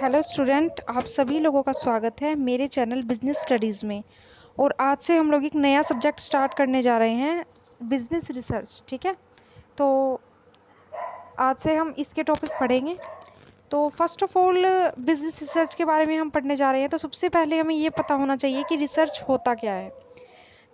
Hello student, आप सभी लोगों का स्वागत है मेरे चैनल बिजनेस स्टडीज़ में। और आज से हम लोग एक नया सब्जेक्ट स्टार्ट करने जा रहे हैं, बिजनेस रिसर्च। ठीक है, तो आज से हम इसके टॉपिक पढ़ेंगे। तो first of all business research के बारे में हम पढ़ने जा रहे हैं। तो सबसे पहले हमें ये पता होना चाहिए कि रिसर्च होता क्या है।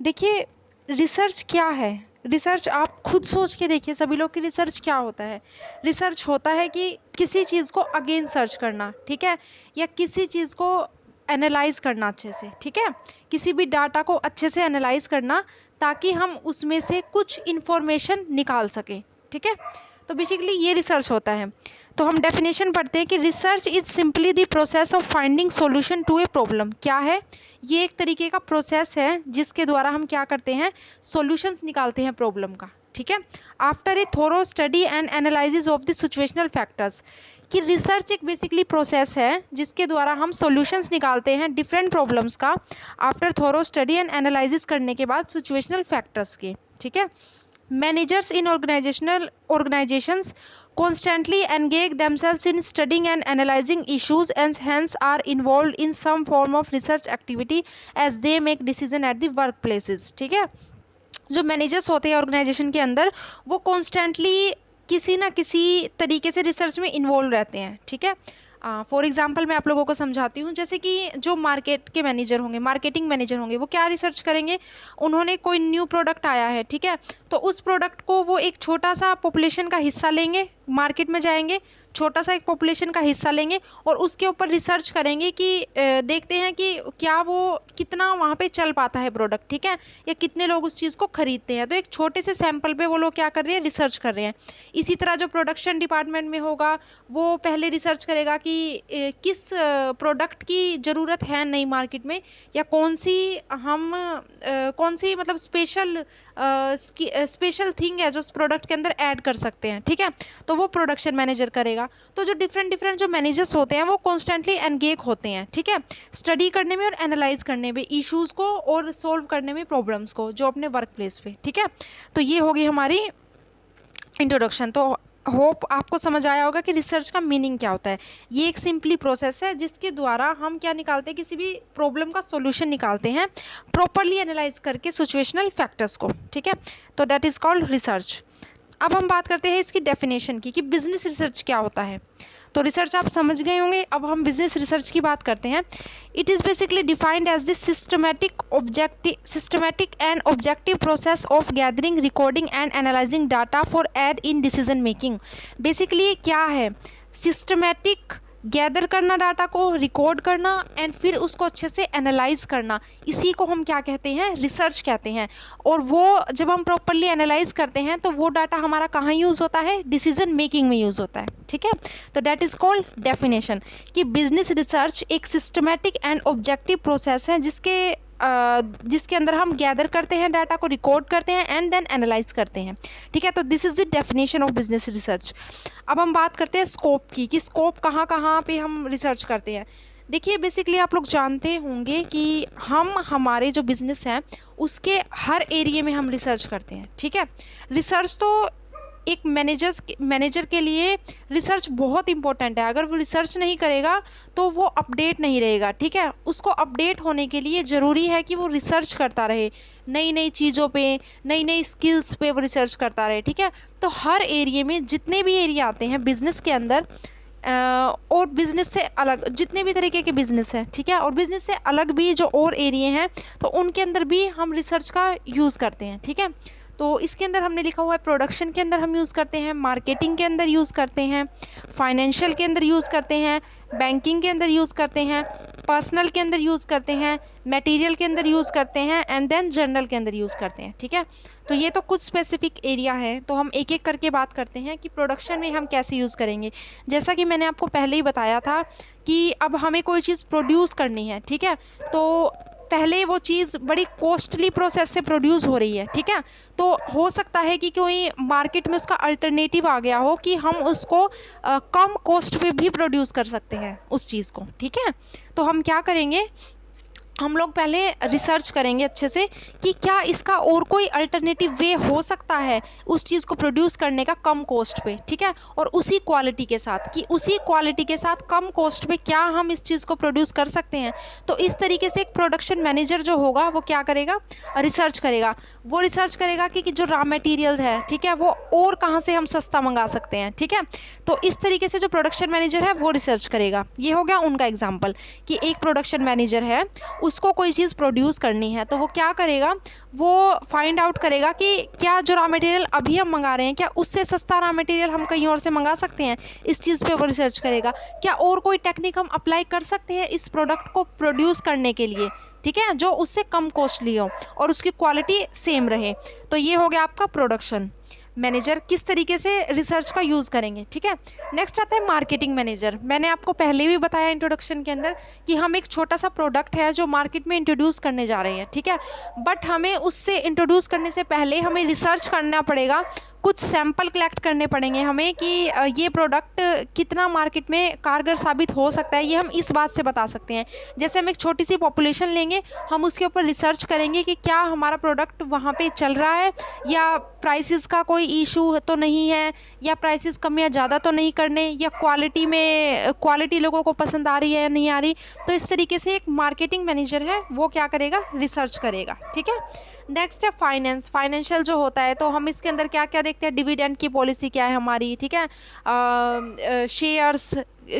देखिए, रिसर्च क्या है। रिसर्च आप खुद सोच के देखिए सभी लोग कि रिसर्च क्या होता है। रिसर्च होता है कि किसी चीज़ को अगेन सर्च करना, ठीक है, या किसी चीज़ को एनालाइज करना अच्छे से, ठीक है, किसी भी डाटा को अच्छे से एनालाइज करना ताकि हम उसमें से कुछ इन्फॉर्मेशन निकाल सकें। ठीक है, तो बेसिकली ये रिसर्च होता है। तो हम डेफिनेशन पढ़ते हैं कि research is simply the process of finding solution to a problem. क्या है ये? एक तरीके का प्रोसेस है जिसके द्वारा हम क्या करते हैं, सॉल्यूशंस निकालते हैं प्रॉब्लम का। ठीक है, after a thorough study and analysis of the situational factors. कि रिसर्च एक बेसिकली प्रोसेस है जिसके द्वारा हम सॉल्यूशंस निकालते हैं डिफरेंट प्रॉब्लम्स का, after thorough study and analysis करने के बाद सिचुएशनल फैक्टर्स के। ठीक है, managers in organizations constantly engage themselves in studying and analyzing issues and hence are involved in some form of research activity as they make decision at the workplaces। ठीक है, जो managers होते हैं organisation के अंदर वो कॉन्स्टेंटली किसी ना किसी तरीके से रिसर्च में इन्वॉल्व रहते हैं। ठीक है, फॉर एग्जांपल मैं आप लोगों को समझाती हूँ। जैसे कि जो मार्केट के मैनेजर होंगे, मार्केटिंग मैनेजर होंगे, वो क्या रिसर्च करेंगे, उन्होंने कोई न्यू प्रोडक्ट आया है, ठीक है, तो उस प्रोडक्ट को वो एक छोटा सा पॉपुलेशन का हिस्सा लेंगे, मार्केट में जाएंगे, छोटा सा एक पॉपुलेशन का हिस्सा लेंगे और उसके ऊपर रिसर्च करेंगे कि देखते हैं कि क्या वो कितना वहाँ पे चल पाता है प्रोडक्ट, ठीक है, या कितने लोग उस चीज़ को खरीदते हैं। तो एक छोटे से सैंपल पे वो लोग क्या कर रहे हैं, रिसर्च कर रहे हैं। इसी तरह जो प्रोडक्शन डिपार्टमेंट में होगा वो पहले रिसर्च करेगा कि किस प्रोडक्ट की ज़रूरत है नई मार्केट में, या कौन सी मतलब स्पेशल थिंग है जो उस प्रोडक्ट के अंदर ऐड कर सकते हैं। ठीक है, तो वो प्रोडक्शन मैनेजर करेगा। तो जो डिफरेंट जो मैनेजर्स होते हैं वो कॉन्स्टेंटली एंगेज होते हैं, ठीक है, स्टडी करने में और एनालाइज करने में इश्यूज़ को और सोल्व करने में प्रॉब्लम्स को जो अपने वर्क प्लेस पे। ठीक है, तो ये होगी हमारी इंट्रोडक्शन। तो होप आपको समझ आया होगा कि रिसर्च का मीनिंग क्या होता है। ये एक सिंपली प्रोसेस है जिसके द्वारा हम क्या निकालते हैं, किसी भी प्रॉब्लम का सॉल्यूशन निकालते हैं प्रॉपरली एनालाइज करके सिचुएशनल फैक्टर्स को। ठीक है, तो दैट इज़ कॉल्ड रिसर्च। अब हम बात करते हैं इसकी डेफिनेशन की कि बिजनेस रिसर्च क्या होता है। तो रिसर्च आप समझ गए होंगे, अब हम बिजनेस रिसर्च की बात करते हैं। It is basically defined as the systematic and objective process of gathering, recording and analysing data for aid in decision making. Basically क्या है, सिस्टमैटिक गैदर करना, डाटा को रिकॉर्ड करना एंड फिर उसको अच्छे से एनालाइज करना, इसी को हम क्या कहते हैं, रिसर्च कहते हैं। और वो जब हम प्रॉपरली एनालाइज करते हैं तो वो डाटा हमारा कहाँ यूज़ होता है, डिसीजन मेकिंग में यूज़ होता है। ठीक है, तो दैट इज़ कॉल्ड डेफिनेशन कि बिजनेस रिसर्च एक सिस्टमैटिक एंड ऑब्जेक्टिव प्रोसेस है जिसके अंदर हम गैदर करते हैं, डाटा को रिकॉर्ड करते हैं एंड देन एनालाइज करते हैं। ठीक है, तो this is the definition of business research. अब हम बात करते हैं स्कोप की कि स्कोप कहाँ कहाँ पे हम रिसर्च करते हैं। देखिए, बेसिकली आप लोग जानते होंगे कि हमारे जो बिज़नेस हैं उसके हर एरिया में हम रिसर्च करते हैं। ठीक है, रिसर्च तो एक मैनेजर के लिए रिसर्च बहुत इंपॉर्टेंट है। अगर वो रिसर्च नहीं करेगा तो वो अपडेट नहीं रहेगा। ठीक है, उसको अपडेट होने के लिए ज़रूरी है कि वो रिसर्च करता रहे, नई नई चीज़ों पे, नई नई स्किल्स पे वो रिसर्च करता रहे। ठीक है, तो हर एरिया में जितने भी एरिया आते हैं बिज़नेस के अंदर और बिज़नेस से अलग जितने भी तरीके के बिज़नेस हैं, ठीक है, और बिज़नेस से अलग भी जो और एरिया हैं तो उनके अंदर भी हम रिसर्च का यूज़ करते हैं। ठीक है, तो इसके अंदर हमने लिखा हुआ है प्रोडक्शन के अंदर हम यूज़ करते हैं, मार्केटिंग के अंदर यूज़ करते हैं, फाइनेंशियल के अंदर यूज़ करते हैं, बैंकिंग के अंदर यूज़ करते हैं, पर्सनल के अंदर यूज़ करते हैं, मटेरियल के अंदर यूज़ करते हैं एंड देन जनरल के अंदर यूज़ करते हैं। ठीक है, तो ये तो कुछ स्पेसिफिक एरिया हैं। तो हम एक एक करके बात करते हैं कि प्रोडक्शन में हम कैसे यूज़ करेंगे। जैसा कि मैंने आपको पहले ही बताया था कि अब हमें कोई चीज़ प्रोड्यूस करनी है, ठीक है, तो पहले वो चीज़ बड़ी कॉस्टली प्रोसेस से प्रोड्यूस हो रही है। ठीक है, तो हो सकता है कि कोई मार्केट में उसका अल्टरनेटिव आ गया हो कि हम उसको कम कॉस्ट पे भी प्रोड्यूस कर सकते हैं उस चीज़ को। ठीक है, तो हम क्या करेंगे, हम लोग पहले रिसर्च करेंगे अच्छे से कि क्या इसका और कोई अल्टरनेटिव वे हो सकता है उस चीज़ को प्रोड्यूस करने का कम कॉस्ट पे, ठीक है, और उसी क्वालिटी के साथ, कि उसी क्वालिटी के साथ कम कॉस्ट पे क्या हम इस चीज़ को प्रोड्यूस कर सकते हैं। तो इस तरीके से एक प्रोडक्शन मैनेजर जो होगा वो क्या करेगा, रिसर्च करेगा। वो रिसर्च करेगा कि जो रॉ मटेरियल है, ठीक है, वो और कहाँ से हम सस्ता मंगा सकते हैं, ठीक है। तो इस तरीके से जो प्रोडक्शन मैनेजर है वो रिसर्च करेगा। ये हो गया उनका एग्जाम्पल कि एक प्रोडक्शन मैनेजर है, उसको कोई चीज़ प्रोड्यूस करनी है, तो वो क्या करेगा, वो फाइंड आउट करेगा कि क्या जो रॉ मटेरियल अभी हम मंगा रहे हैं क्या उससे सस्ता रॉ मटेरियल हम कहीं और से मंगा सकते हैं। इस चीज़ पे वो रिसर्च करेगा। क्या और कोई टेक्निक हम अप्लाई कर सकते हैं इस प्रोडक्ट को प्रोड्यूस करने के लिए, ठीक है, जो उससे कम कॉस्टली हो और उसकी क्वालिटी सेम रहे। तो ये हो गया आपका प्रोडक्शन मैनेजर, किस तरीके से रिसर्च का यूज़ करेंगे, ठीक है। नेक्स्ट आता है मार्केटिंग मैनेजर। मैंने आपको पहले भी बताया इंट्रोडक्शन के अंदर कि हम एक छोटा सा प्रोडक्ट है जो मार्केट में इंट्रोड्यूस करने जा रहे हैं, ठीक है, बट हमें उससे इंट्रोड्यूस करने से पहले हमें रिसर्च करना पड़ेगा, कुछ सैंपल कलेक्ट करने पड़ेंगे हमें कि ये प्रोडक्ट कितना मार्केट में कारगर साबित हो सकता है। ये हम इस बात से बता सकते हैं, जैसे हम एक छोटी सी पॉपुलेशन लेंगे, हम उसके ऊपर रिसर्च करेंगे कि क्या हमारा प्रोडक्ट वहाँ पे चल रहा है, या प्राइसेस का कोई इशू तो नहीं है, या प्राइसेस कम या ज़्यादा तो नहीं करने, या क्वालिटी लोगों को पसंद आ रही है या नहीं आ रही। तो इस तरीके से एक मार्केटिंग मैनेजर है वो क्या करेगा, रिसर्च करेगा, ठीक है। नेक्स्ट है फाइनेंस। फाइनेंशियल जो होता है तो हम इसके अंदर क्या क्या देखते हैं, डिविडेंड की पॉलिसी क्या है हमारी, ठीक है, शेयर्स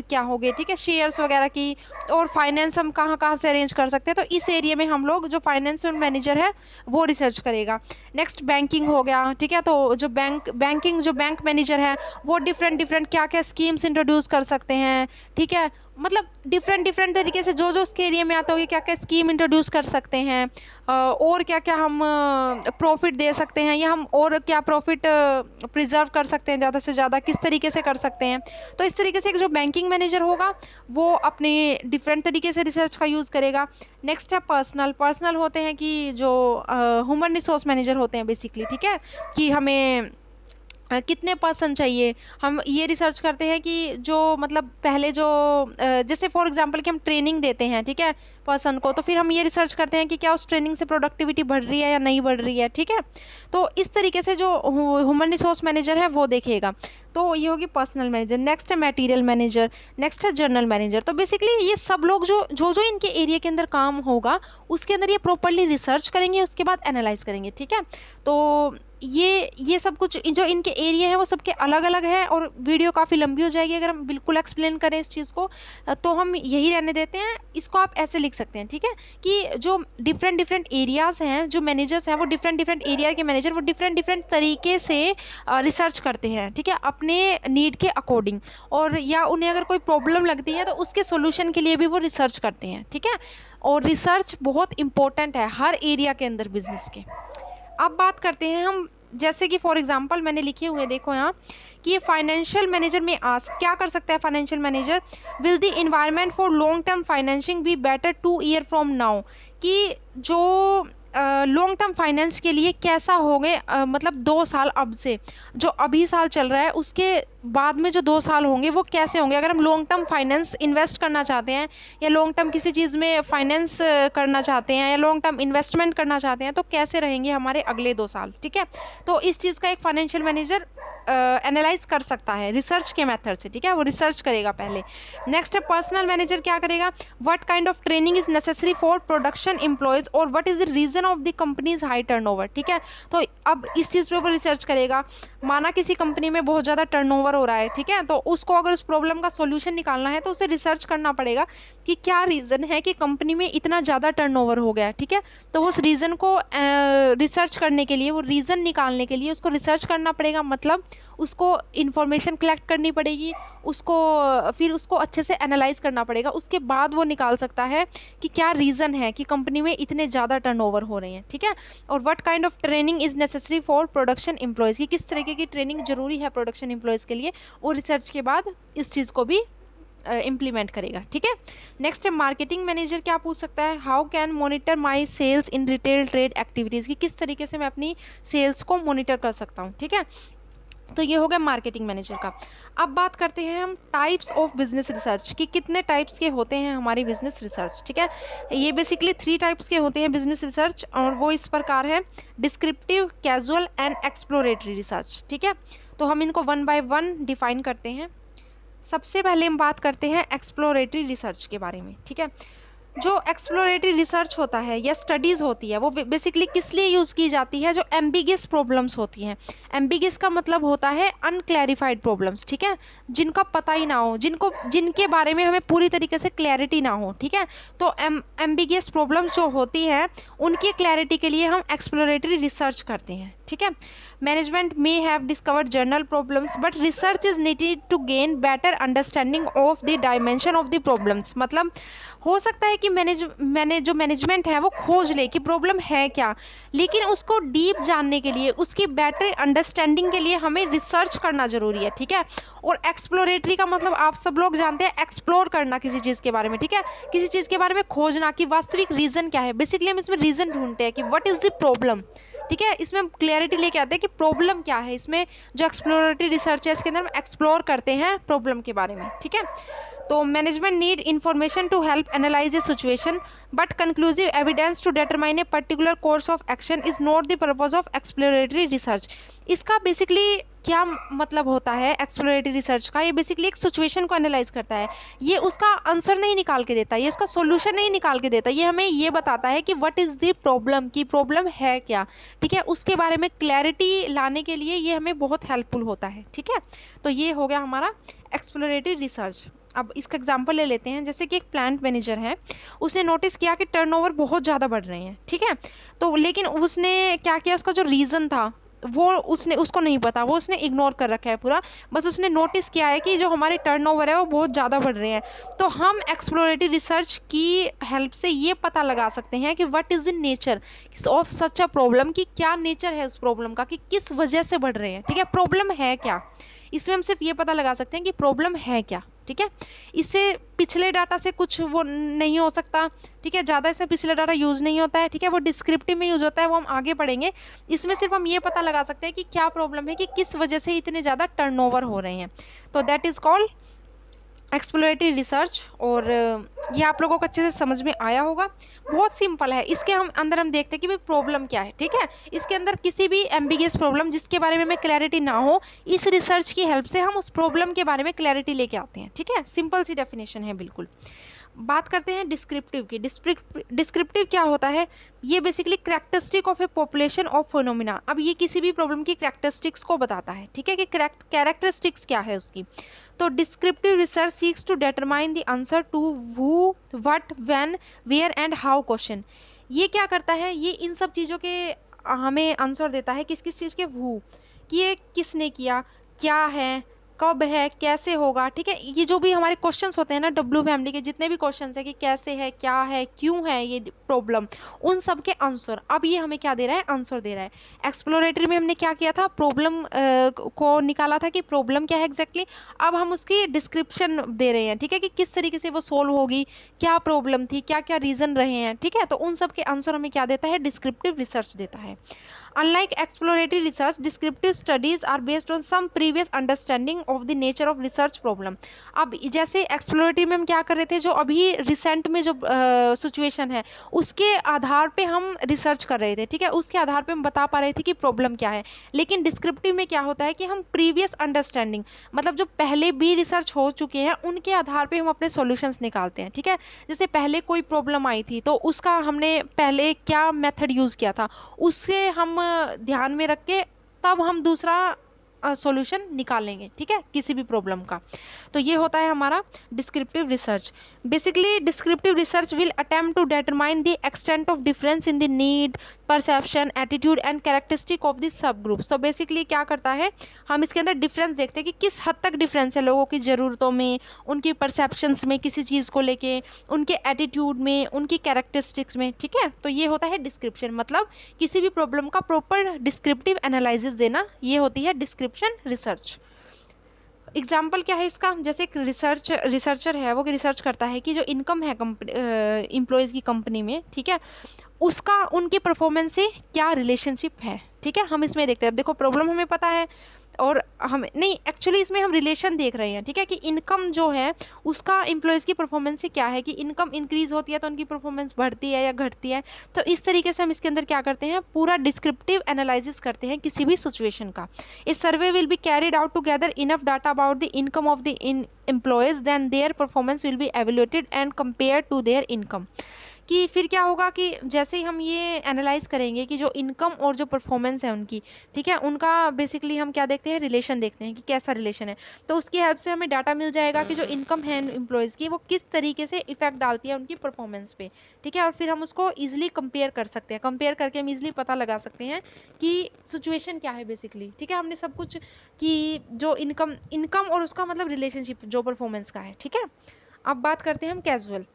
क्या हो गए, ठीक है, शेयर्स वगैरह की, और फाइनेंस हम कहाँ कहाँ से अरेंज कर सकते हैं। तो इस एरिया में हम लोग जो फाइनेंस मैनेजर है वो रिसर्च करेगा। नेक्स्ट बैंकिंग हो गया, ठीक है, तो जो बैंक मैनेजर है वो डिफरेंट क्या क्या स्कीम्स इंट्रोड्यूस कर सकते हैं, ठीक है, मतलब डिफरेंट तरीके से जो उसके एरिया में आता होगी क्या क्या स्कीम इंट्रोड्यूस कर सकते हैं, और क्या क्या हम प्रॉफिट दे सकते हैं, या हम और क्या प्रॉफिट प्रिजर्व कर सकते हैं ज़्यादा से ज़्यादा, किस तरीके से कर सकते हैं। तो इस तरीके से एक जो बैंकिंग मैनेजर होगा वो अपने डिफरेंट तरीके से रिसर्च का यूज़ करेगा। नेक्स्ट है पर्सनल होते हैं कि जो ह्यूमन रिसोर्स मैनेजर होते हैं बेसिकली, ठीक है, कि हमें कितने पर्सन चाहिए। हम ये रिसर्च करते हैं कि जो मतलब पहले जो जैसे फॉर एग्जांपल कि हम ट्रेनिंग देते हैं, ठीक है, पर्सन को, तो फिर हम ये रिसर्च करते हैं कि क्या उस ट्रेनिंग से प्रोडक्टिविटी बढ़ रही है या नहीं बढ़ रही है, ठीक है। तो इस तरीके से जो ह्यूमन रिसोर्स मैनेजर है वो देखेगा। तो ये होगी पर्सनल मैनेजर। नेक्स्ट है मटेरियल मैनेजर। नेक्स्ट है जनरल मैनेजर। तो बेसिकली ये सब लोग जो इनके एरिया के अंदर काम होगा उसके अंदर ये प्रॉपरली रिसर्च करेंगे, उसके बाद एनालाइज करेंगे, ठीक है। तो ये सब कुछ जो इनके एरिया हैं वो सबके अलग अलग हैं, और वीडियो काफ़ी लंबी हो जाएगी अगर हम बिल्कुल एक्सप्लेन करें इस चीज़ को, तो हम यही रहने देते हैं। इसको आप ऐसे लिख सकते हैं, ठीक है, कि जो डिफरेंट एरियाज़ हैं, जो मैनेजर्स हैं वो डिफरेंट एरिया के मैनेजर वो डिफरेंट तरीके से रिसर्च करते हैं, ठीक है, अपने नीड के अकॉर्डिंग, और या उन्हें अगर कोई प्रॉब्लम लगती है तो उसके सोल्यूशन के लिए भी वो रिसर्च करते हैं, ठीक है। और रिसर्च बहुत इंपॉर्टेंट है हर एरिया के अंदर बिजनेस के। अब बात करते हैं हम, जैसे कि फॉर एग्जांपल मैंने लिखे हुए देखो यहाँ कि ये फाइनेंशियल मैनेजर में क्या कर सकता है financial manager, will the environment for long term financing be better 2 year from now, कि जो लॉन्ग टर्म फाइनेंस के लिए कैसा होंगे, मतलब 2 साल अब से, जो अभी साल चल रहा है उसके बाद में जो 2 साल होंगे वो कैसे होंगे। अगर हम लॉन्ग टर्म फाइनेंस इन्वेस्ट करना चाहते हैं, या लॉन्ग टर्म किसी चीज़ में फाइनेंस करना चाहते हैं, या लॉन्ग टर्म इन्वेस्टमेंट करना चाहते हैं, तो कैसे रहेंगे हमारे अगले 2 साल, ठीक है। तो इस चीज़ का एक फाइनेंशियल मैनेजर एनालाइज कर सकता है रिसर्च के मेथड से, ठीक है, वो रिसर्च करेगा पहले। नेक्स्ट है पर्सनल मैनेजर, क्या करेगा, what kind of training is necessary for production employees और what is the reason of the companies high turnover, ठीक है। तो अब इस चीज़ पे वो रिसर्च करेगा। माना किसी कंपनी में बहुत ज़्यादा टर्नओवर हो रहा है, ठीक है, तो उसको अगर उस प्रॉब्लम का सॉल्यूशन निकालना है तो उसे रिसर्च करना पड़ेगा कि क्या रीज़न है कि कंपनी में इतना ज़्यादा टर्नओवर हो गया, ठीक है। तो उस रीज़न को रिसर्च करने के लिए, वो रीज़न निकालने के लिए उसको रिसर्च करना पड़ेगा, मतलब उसको इन्फॉर्मेशन कलेक्ट करनी पड़ेगी, फिर उसको अच्छे से एनालाइज करना पड़ेगा। उसके बाद वो निकाल सकता है कि क्या रीज़न है कि कंपनी में इतने ज़्यादा टर्नओवर हो रहे हैं, ठीक है। और what kind of training is necessary for production employees, की किस तरीके की ट्रेनिंग जरूरी है प्रोडक्शन एम्प्लॉयज़ के लिए, और रिसर्च के बाद इस चीज़ को भी इम्प्लीमेंट करेगा, ठीक है। नेक्स्ट है मार्केटिंग मैनेजर, क्या पूछ सकता है, how can monitor my sales in retail trade activities, की किस तरीके से मैं अपनी सेल्स को मॉनिटर कर सकता हूँ, ठीक है। तो ये हो गया मार्केटिंग मैनेजर का। अब बात करते हैं हम टाइप्स ऑफ बिजनेस रिसर्च कि कितने टाइप्स के होते हैं हमारी बिजनेस रिसर्च। ठीक है, ये बेसिकली 3 टाइप्स के होते हैं बिजनेस रिसर्च, और वो इस प्रकार है: descriptive, casual and exploratory research. ठीक है, तो हम इनको 1 बाय 1 डिफाइन करते हैं। सबसे पहले हम बात करते हैं एक्सप्लोरेटरी रिसर्च के बारे में। ठीक है, जो एक्सप्लोरेटरी रिसर्च होता है या स्टडीज़ होती है वो बेसिकली किस लिए यूज़ की जाती है? जो एम्बिगियस प्रॉब्लम्स होती हैं। एम्बिगियस का मतलब होता है अनक्लैरिफाइड प्रॉब्लम्स। ठीक है, जिनका पता ही ना हो, जिनके बारे में हमें पूरी तरीके से क्लैरिटी ना हो। ठीक है, तो एम्बिगियस प्रॉब्लम्स जो होती है उनकी क्लैरिटी के लिए हम एक्सप्लोरेटरी रिसर्च करते हैं। ठीक है, management may have discovered general problems but research is needed to gain better understanding of the dimension of the problems. मतलब हो सकता है कि जो मैनेजमेंट है वो खोज ले कि प्रॉब्लम है क्या, लेकिन उसको डीप जानने के लिए, उसकी बेटर अंडरस्टैंडिंग के लिए हमें रिसर्च करना ज़रूरी है। ठीक है, और एक्सप्लोरेटरी का मतलब आप सब लोग जानते हैं, एक्सप्लोर करना किसी चीज़ के बारे में। ठीक है, किसी चीज़ के बारे में खोजना कि वास्तविक रीज़न क्या है। बेसिकली हम इसमें रीज़न ढूंढते हैं कि व्हाट इज़ द प्रॉब्लम। ठीक है, इसमें हम क्लैरिटी लेके आते हैं कि प्रॉब्लम क्या है। इसमें जो एक्सप्लोरेटरी रिसर्च है इसके अंदर हम एक्सप्लोर करते हैं प्रॉब्लम के बारे में। ठीक है, तो management need information to help analyse a situation but conclusive evidence to determine a particular course of action is not the purpose of exploratory research. इसका बेसिकली क्या मतलब होता है एक्सप्लोरेटरी रिसर्च का? ये बेसिकली एक सिचुएशन को एनालाइज करता है, ये उसका आंसर नहीं निकाल के देता, ये उसका सॉल्यूशन नहीं निकाल के देता, ये हमें ये बताता है कि व्हाट इज़ द प्रॉब्लम, की प्रॉब्लम है क्या। ठीक है, उसके बारे में क्लैरिटी लाने के लिए ये हमें बहुत हेल्पफुल होता है। ठीक है, तो ये हो गया हमारा एक्सप्लोरेटरी रिसर्च। अब इसका एग्जांपल ले लेते हैं, जैसे कि एक प्लांट मैनेजर है, उसने नोटिस किया कि टर्नओवर बहुत ज़्यादा बढ़ रहे हैं। ठीक है, तो लेकिन उसने क्या किया, उसका जो रीज़न था वो उसको नहीं पता, वो उसने इग्नोर कर रखा है पूरा। बस उसने नोटिस किया है कि जो हमारे टर्नओवर है वो बहुत ज़्यादा बढ़ रहे हैं। तो हम एक्सप्लोरेटरी रिसर्च की हेल्प से ये पता लगा सकते हैं कि what is the nature of such a problem, कि क्या नेचर है उस प्रॉब्लम का, कि किस वजह से बढ़ रहे हैं। ठीक है, प्रॉब्लम है क्या, इसमें हम सिर्फ ये पता लगा सकते हैं कि प्रॉब्लम है क्या। ठीक है, इससे पिछले डाटा से कुछ वो नहीं हो सकता। ठीक है, ज़्यादा इसमें पिछले डाटा यूज़ नहीं होता है। ठीक है, वो डिस्क्रिप्टिव में यूज़ होता है, वो हम आगे पढ़ेंगे। इसमें सिर्फ हम ये पता लगा सकते हैं कि क्या प्रॉब्लम है, कि किस वजह से इतने ज़्यादा टर्नओवर हो रहे हैं। तो that is called exploratory research. और ये आप लोगों को अच्छे से समझ में आया होगा, बहुत सिंपल है। इसके अंदर हम देखते हैं कि भाई प्रॉब्लम क्या है। ठीक है, इसके अंदर किसी भी एम्बिगियस प्रॉब्लम जिसके बारे में हमें क्लैरिटी ना हो, इस रिसर्च की हेल्प से हम उस प्रॉब्लम के बारे में क्लैरिटी लेके आते हैं। ठीक है, सिंपल सी डेफिनेशन है बिल्कुल। बात करते हैं डिस्क्रिप्टिव की। डिस्क्रिप्टिव क्या होता है? ये basically characteristic of A population of phenomena. अब ये किसी भी प्रॉब्लम की कैरेक्टरिस्टिक्स को बताता है। ठीक है, कि कैरेक्टरिस्टिक्स क्या है उसकी। तो descriptive research seeks to determine the answer to who, what, when, where and how question. ये क्या करता है? ये इन सब चीज़ों के हमें आंसर देता है। किस किस चीज़ के? हु, कि ये किसने किया, क्या है, कब है, कैसे होगा। ठीक है, ये जो भी हमारे क्वेश्चंस होते हैं ना, डब्ल्यू फैमिली के जितने भी क्वेश्चंस है कि कैसे है, क्या है, क्यों है ये प्रॉब्लम, उन सब के आंसर। अब ये हमें क्या दे रहा है? आंसर दे रहा है। एक्सप्लोरेटरी में हमने क्या किया था? प्रॉब्लम को निकाला था कि प्रॉब्लम क्या है एग्जैक्टली। अब हम उसकी डिस्क्रिप्शन दे रहे हैं। ठीक है, कि किस तरीके से वो सोल्व होगी, क्या प्रॉब्लम थी, क्या क्या रीज़न रहे हैं। ठीक है, तो उन सब के आंसर हमें क्या देता है? डिस्क्रिप्टिव रिसर्च देता है। Unlike exploratory research, descriptive studies are based on some previous understanding of the nature of research problem. अब जैसे एक्सप्लोरेटरी में हम क्या कर रहे थे, जो अभी रिसेंट में जो सिचुएशन है उसके आधार पे हम रिसर्च कर रहे थे। ठीक है, उसके आधार पे हम बता पा रहे थे कि प्रॉब्लम क्या है। लेकिन डिस्क्रिप्टिव में क्या होता है कि हम प्रीवियस अंडरस्टैंडिंग, मतलब जो पहले भी रिसर्च हो चुके हैं उनके आधार पे हम अपने सॉल्यूशंस निकालते हैं। ठीक है, जैसे पहले कोई प्रॉब्लम आई थी तो उसका हमने पहले क्या मेथड यूज़ किया था, उससे हम ध्यान में रख के तब हम दूसरा सॉल्यूशन निकालेंगे। ठीक है, किसी भी प्रॉब्लम का। तो ये होता है हमारा descriptive research. Basically descriptive research will attempt to determine the extent of difference in the need, perception, attitude and characteristic of the sub groups. तो बेसिकली क्या करता है, हम इसके अंदर डिफरेंस देखते हैं कि किस हद तक डिफरेंस है लोगों की ज़रूरतों में, उनकी परसेप्शंस में किसी चीज़ को लेके, उनके एटीट्यूड में, उनकी कैरेक्टरिस्टिक्स में। ठीक है, तो ये होता है डिस्क्रिप्शन, मतलब किसी भी प्रॉब्लम का प्रॉपर डिस्क्रिप्टिव एनालिसिस देना, ये होती है डिस्क्रिप्शन रिसर्च। एग्जाम्पल क्या है इसका? जैसे एक रिसर्चर है, वो रिसर्च करता है कि जो इनकम है एम्प्लॉयज़ की कंपनी में, ठीक है, उसका उनके परफॉर्मेंस से क्या रिलेशनशिप है। ठीक है, हम इसमें देखते हैं। अब देखो प्रॉब्लम हमें पता है, और हम नहीं, एक्चुअली इसमें हम रिलेशन देख रहे हैं, ठीक है, कि इनकम जो है उसका एम्प्लॉयज़ की परफॉर्मेंस से क्या है, कि इनकम इंक्रीज़ होती है तो उनकी परफॉर्मेंस बढ़ती है या घटती है। तो इस तरीके से हम इसके अंदर क्या करते हैं, पूरा डिस्क्रिप्टिव एनालिसिस करते हैं किसी भी सिचुएशन का। इस survey will be carried out to gather enough data about the income of the employees, then their performance will be evaluated and compare to their income. कि फिर क्या होगा कि जैसे ही हम ये एनालाइज करेंगे कि जो इनकम और जो परफॉर्मेंस है उनकी, ठीक है, उनका बेसिकली हम क्या देखते हैं, रिलेशन देखते हैं कि कैसा रिलेशन है। तो उसकी हेल्प से हमें डाटा मिल जाएगा कि जो इनकम है एम्प्लॉयज़ की वो किस तरीके से इफेक्ट डालती है उनकी परफॉर्मेंस पे, ठीक है। और फिर हम उसको ईजिली कंपेयर कर सकते हैं, कंपेयर करके हम ईजिली पता लगा सकते हैं कि सिचुएशन क्या है बेसिकली, ठीक है। हमने सब कुछ कि जो इनकम और उसका मतलब रिलेशनशिप जो परफॉर्मेंस का है, ठीक है। अब बात करते हैं हम कैजुअल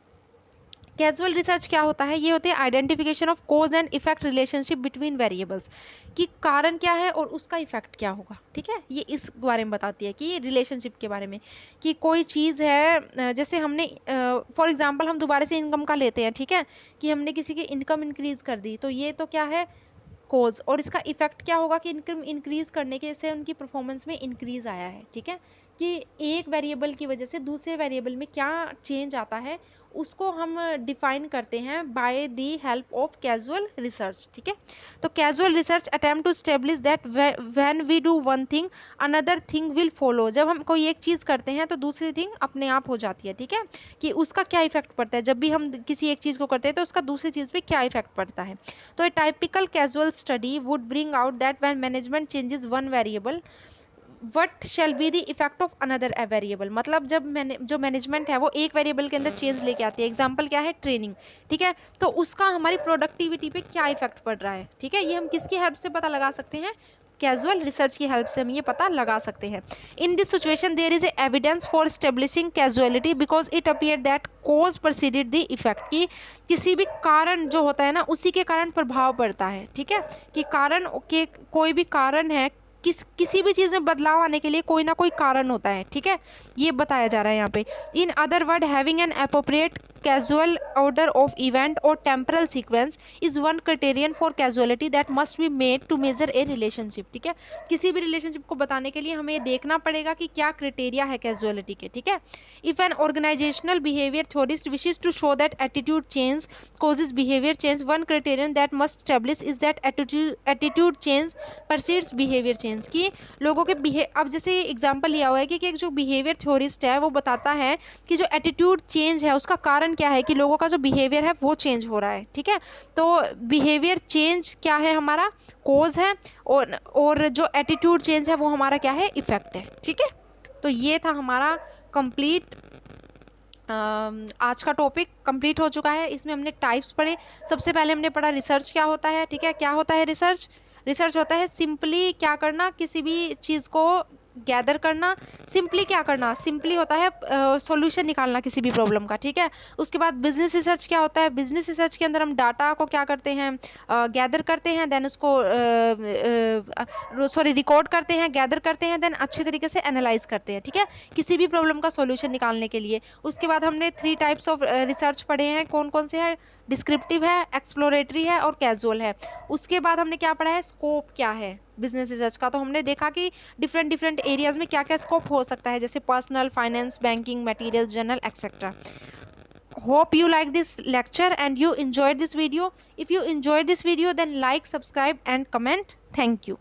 रिसर्च क्या होता है, ये होते हैं identification of cause and effect relationship between variables, कि कारण क्या है और उसका इफेक्ट क्या होगा, ठीक है। ये इस बारे में बताती है कि ये रिलेशनशिप के बारे में, कि कोई चीज़ है, जैसे हमने फॉर एग्जांपल हम दोबारा से इनकम का लेते हैं, ठीक है, कि हमने किसी की इनकम इंक्रीज़ कर दी, तो ये तो क्या है, कोज, और इसका इफेक्ट क्या होगा कि इनकम इंक्रीज़ करने के से उनकी परफॉर्मेंस में इंक्रीज़ आया है, ठीक है, कि एक वेरिएबल की वजह से दूसरे वेरिएबल में क्या चेंज आता है उसको हम डिफाइन करते हैं by the help of casual research, ठीक है। तो casual research attempt to establish that when we do one thing another thing will follow. जब हम कोई एक चीज़ करते हैं तो दूसरी थिंग अपने आप हो जाती है, ठीक है, कि उसका क्या इफेक्ट पड़ता है। जब भी हम किसी एक चीज़ को करते हैं तो उसका दूसरी चीज़ पे क्या इफेक्ट पड़ता है। तो a typical causal study would bring out that when management changes one variable what shall be the effect of another variable. मतलब जब जो मैनेजमेंट है वो एक वेरिएबल के अंदर चेंज लेके आती है, एग्जांपल क्या है, ट्रेनिंग, ठीक है, तो उसका हमारी प्रोडक्टिविटी पे क्या इफेक्ट पड़ रहा है, ठीक है। ये हम किसकी हेल्प से पता लगा सकते हैं, कैजुअल रिसर्च की हेल्प से हम ये पता लगा सकते हैं। In this situation there is evidence for establishing causality because it appear that cause preceded the effect, कि किसी भी कारण जो होता है ना उसी के कारण प्रभाव पड़ता है, ठीक है, कि कारण के कोई भी कारण है, किसी भी चीज़ में बदलाव आने के लिए कोई ना कोई कारण होता है, ठीक है, ये बताया जा रहा है यहाँ पे। In other word having an appropriate causal order of event और temporal sequence is one criterion for causality that must be made to measure a relationship, ठीक है। किसी भी रिलेशनशिप को बताने के लिए हमें ये देखना पड़ेगा कि क्या क्राइटेरिया है कैजुअलिटी के, ठीक है। If an organisational behaviour theorist wishes to show that attitude change causes behavior change, one criterion that must establish is that attitude change precedes behavior change, कि लोगों के अब जैसे एग्जांपल लिया हुआ है कि एक जो बिहेवियर थ्योरिस्ट है वो बताता है कि जो एटीट्यूड चेंज है उसका कारण क्या है, कि लोगों का जो बिहेवियर है वो चेंज हो रहा है, ठीक है। तो बिहेवियर चेंज क्या है, हमारा कोज है, और जो एटीट्यूड चेंज है वो हमारा क्या है, इफेक्ट है, ठीक है। तो ये था हमारा कंप्लीट आज का टॉपिक कंप्लीट हो चुका है। इसमें हमने टाइप्स पढ़े। सबसे पहले हमने पढ़ा रिसर्च क्या होता है, ठीक है। क्या होता है रिसर्च होता है सिंपली क्या करना, किसी भी चीज़ को गैदर करना। सिंपली होता है सॉल्यूशन निकालना किसी भी प्रॉब्लम का, ठीक है। उसके बाद बिजनेस रिसर्च क्या होता है, बिजनेस रिसर्च के अंदर हम डाटा को क्या करते हैं, गैदर करते हैं, देन उसको रिकॉर्ड करते हैं, गैदर करते हैं, देन अच्छे तरीके से एनालाइज करते हैं, ठीक है, किसी भी प्रॉब्लम का सॉल्यूशन निकालने के लिए। उसके बाद हमने 3 टाइप्स ऑफ रिसर्च पढ़े हैं, कौन कौन से हैं, डिस्क्रिप्टिव है, एक्सप्लोरेटरी है और कैजुअल है। उसके बाद हमने क्या पढ़ा है, स्कोप क्या है बिजनेस रिसर्च का। तो हमने देखा कि डिफरेंट एरियाज में क्या क्या स्कोप हो सकता है, जैसे personal finance, banking, material, general etcetera. Hope you like this lecture and you enjoyed this video. If you enjoyed this video then like, subscribe and comment. Thank you.